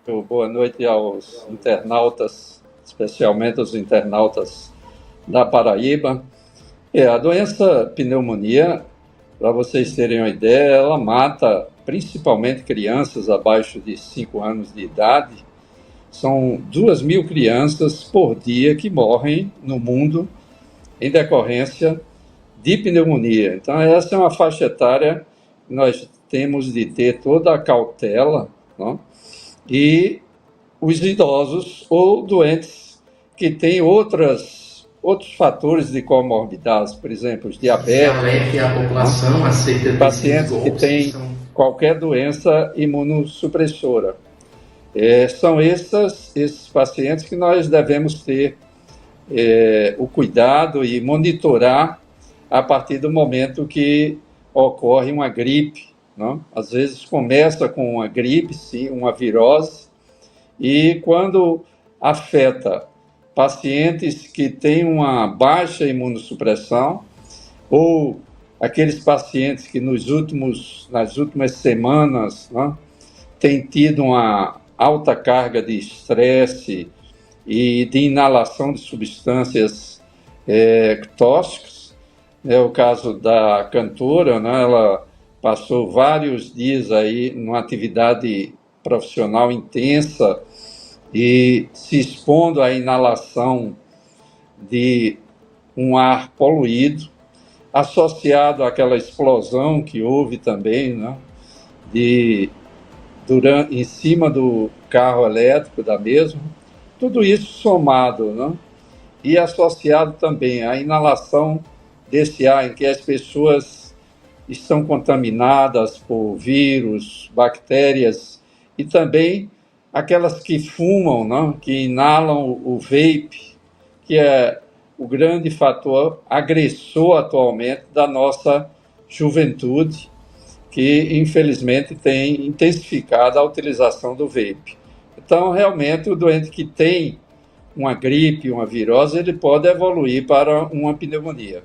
Boa noite aos internautas, especialmente aos internautas da Paraíba. A doença pneumonia, para vocês terem uma ideia, ela mata principalmente crianças abaixo de 5 anos de idade. São 2.000 crianças por dia que morrem no mundo em decorrência de pneumonia. Então, essa é uma faixa etária que nós temos de ter toda a cautela, não? E os idosos ou doentes que têm outros fatores de comorbidades, por exemplo, os Se alerte diabéticos, a né? população acerca desses Pacientes que golpes que têm são. qualquer doença imunossupressora. São esses pacientes que nós devemos ter o cuidado e monitorar a partir do momento que ocorre uma gripe. Não? Às vezes começa com uma gripe, sim, uma virose, e quando afeta pacientes que têm uma baixa imunossupressão, ou aqueles pacientes que nas últimas semanas, né, têm tido uma alta carga de estresse e de inalação de substâncias tóxicas. É o caso da cantora, né, ela passou vários dias aí numa atividade profissional intensa e se expondo à inalação de um ar poluído, associado àquela explosão que houve também, né, em cima do carro elétrico da mesma, tudo isso somado, né, e associado também à inalação desse ar em que as pessoas estão contaminadas por vírus, bactérias e também aquelas que fumam, não? Que inalam o vape, que é o grande fator agressor atualmente da nossa juventude, que infelizmente tem intensificado a utilização do vape. Então, realmente, o doente que tem uma gripe, uma virose, ele pode evoluir para uma pneumonia.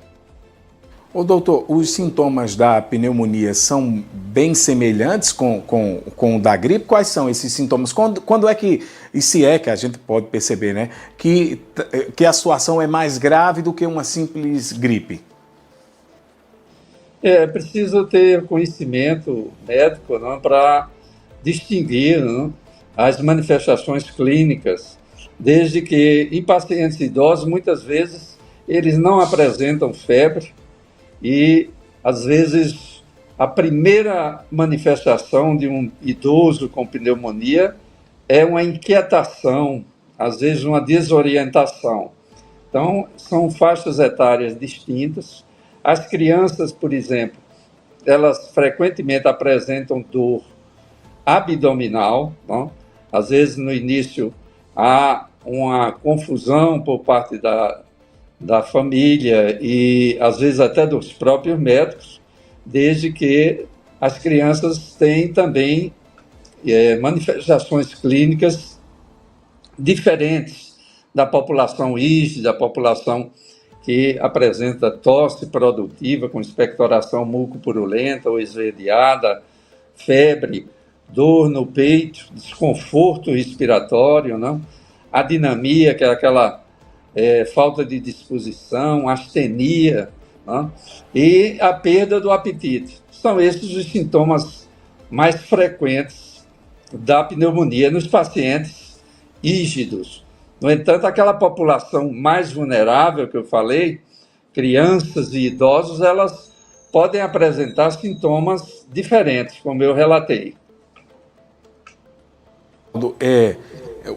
Ô doutor, os sintomas da pneumonia são bem semelhantes com o da gripe? Quais são esses sintomas? Quando é que, e se é que a gente pode perceber, né, que a situação é mais grave do que uma simples gripe? É preciso ter conhecimento médico, não, para distinguir, não, as manifestações clínicas, desde que em pacientes idosos, muitas vezes, eles não apresentam febre e, às vezes, a primeira manifestação de um idoso com pneumonia é uma inquietação, às vezes uma desorientação. Então, são faixas etárias distintas. As crianças, por exemplo, elas frequentemente apresentam dor abdominal, não? Às vezes no início há uma confusão por parte da família e às vezes até dos próprios médicos, desde que as crianças têm também manifestações clínicas diferentes da população rígida, da população que apresenta tosse produtiva com expectoração mucopurulenta ou esverdeada, febre, dor no peito, desconforto respiratório, não? Adinamia, que é aquela falta de disposição, astenia, não? E a perda do apetite. São esses os sintomas mais frequentes da pneumonia nos pacientes rígidos. No entanto, aquela população mais vulnerável que eu falei, crianças e idosos, elas podem apresentar sintomas diferentes, como eu relatei. É,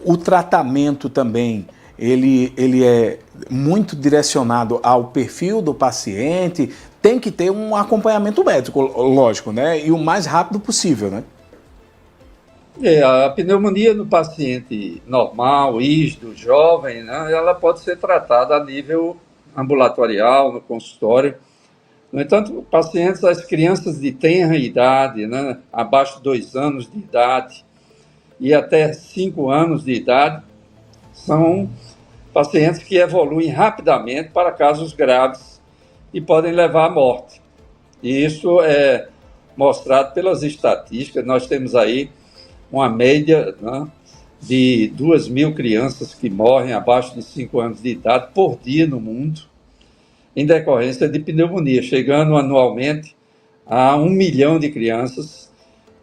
o tratamento também, ele é muito direcionado ao perfil do paciente, tem que ter um acompanhamento médico, lógico, né? E o mais rápido possível, né? A pneumonia no paciente normal, rígido, jovem, né, ela pode ser tratada a nível ambulatorial, no consultório. No entanto, pacientes, as crianças de tenra idade, né, abaixo de 2 anos de idade e até 5 anos de idade, são pacientes que evoluem rapidamente para casos graves e podem levar à morte. E isso é mostrado pelas estatísticas. Nós temos aí uma média, né, de 2.000 crianças que morrem abaixo de 5 anos de idade por dia no mundo, em decorrência de pneumonia, chegando anualmente a 1 milhão de crianças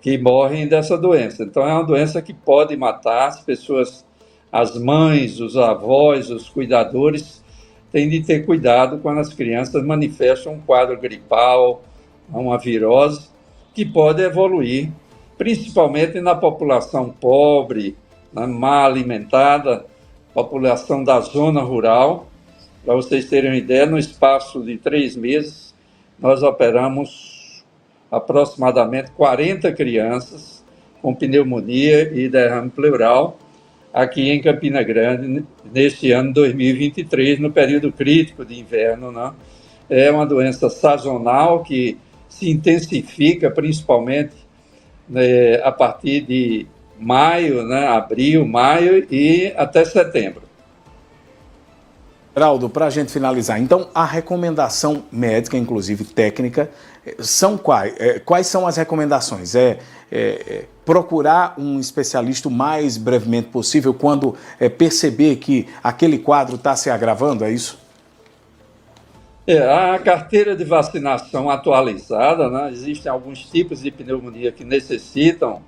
que morrem dessa doença. Então, é uma doença que pode matar as pessoas, as mães, os avós, os cuidadores, têm de ter cuidado quando as crianças manifestam um quadro gripal, uma virose, que pode evoluir, principalmente na população pobre, mal alimentada, população da zona rural. Para vocês terem uma ideia, no espaço de 3 meses, nós operamos aproximadamente 40 crianças com pneumonia e derrame pleural aqui em Campina Grande, neste ano 2023, no período crítico de inverno, né? É uma doença sazonal que se intensifica principalmente, né, a partir de maio, né, abril, maio e até setembro. Geraldo, para a gente finalizar, então a recomendação médica, inclusive técnica, são quais? Quais são as recomendações? Procurar um especialista o mais brevemente possível quando perceber que aquele quadro está se agravando, é isso? A carteira de vacinação atualizada, né? Existem alguns tipos de pneumonia que necessitam,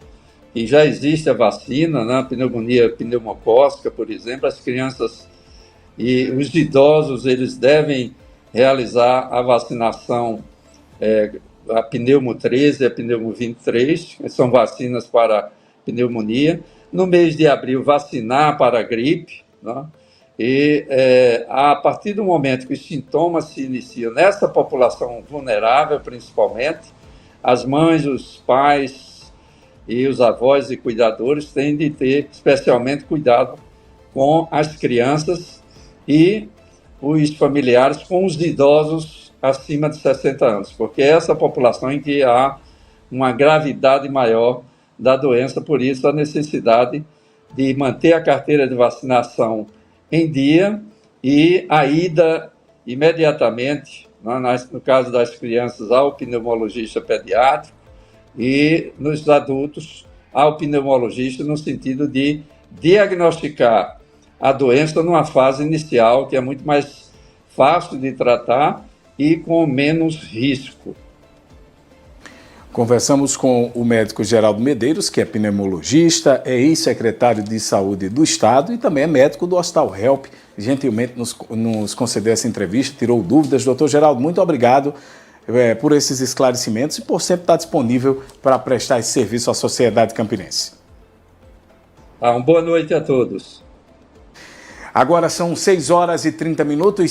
e já existe a vacina, né? Pneumonia pneumocócica, por exemplo, as crianças e os idosos, eles devem realizar a vacinação, a pneumo 13 e a pneumo 23, que são vacinas para pneumonia. No mês de abril, vacinar para a gripe, né? E a partir do momento que os sintomas se iniciam nessa população vulnerável, principalmente, as mães, os pais e os avós e cuidadores têm de ter especialmente cuidado com as crianças e os familiares com os idosos acima de 60 anos, porque é essa população em que há uma gravidade maior da doença, por isso a necessidade de manter a carteira de vacinação em dia e a ida imediatamente, no caso das crianças, ao pneumologista pediátrico e nos adultos ao pneumologista no sentido de diagnosticar a doença numa fase inicial que é muito mais fácil de tratar e com menos risco. Conversamos com o médico Geraldo Medeiros, que é pneumologista, é ex-secretário de Saúde do Estado e também é médico do Hospital Help. Gentilmente nos concedeu essa entrevista, tirou dúvidas. Doutor Geraldo, muito obrigado por esses esclarecimentos e por sempre estar disponível para prestar esse serviço à sociedade campinense. Uma boa noite a todos. Agora são 6 horas e 30 minutos.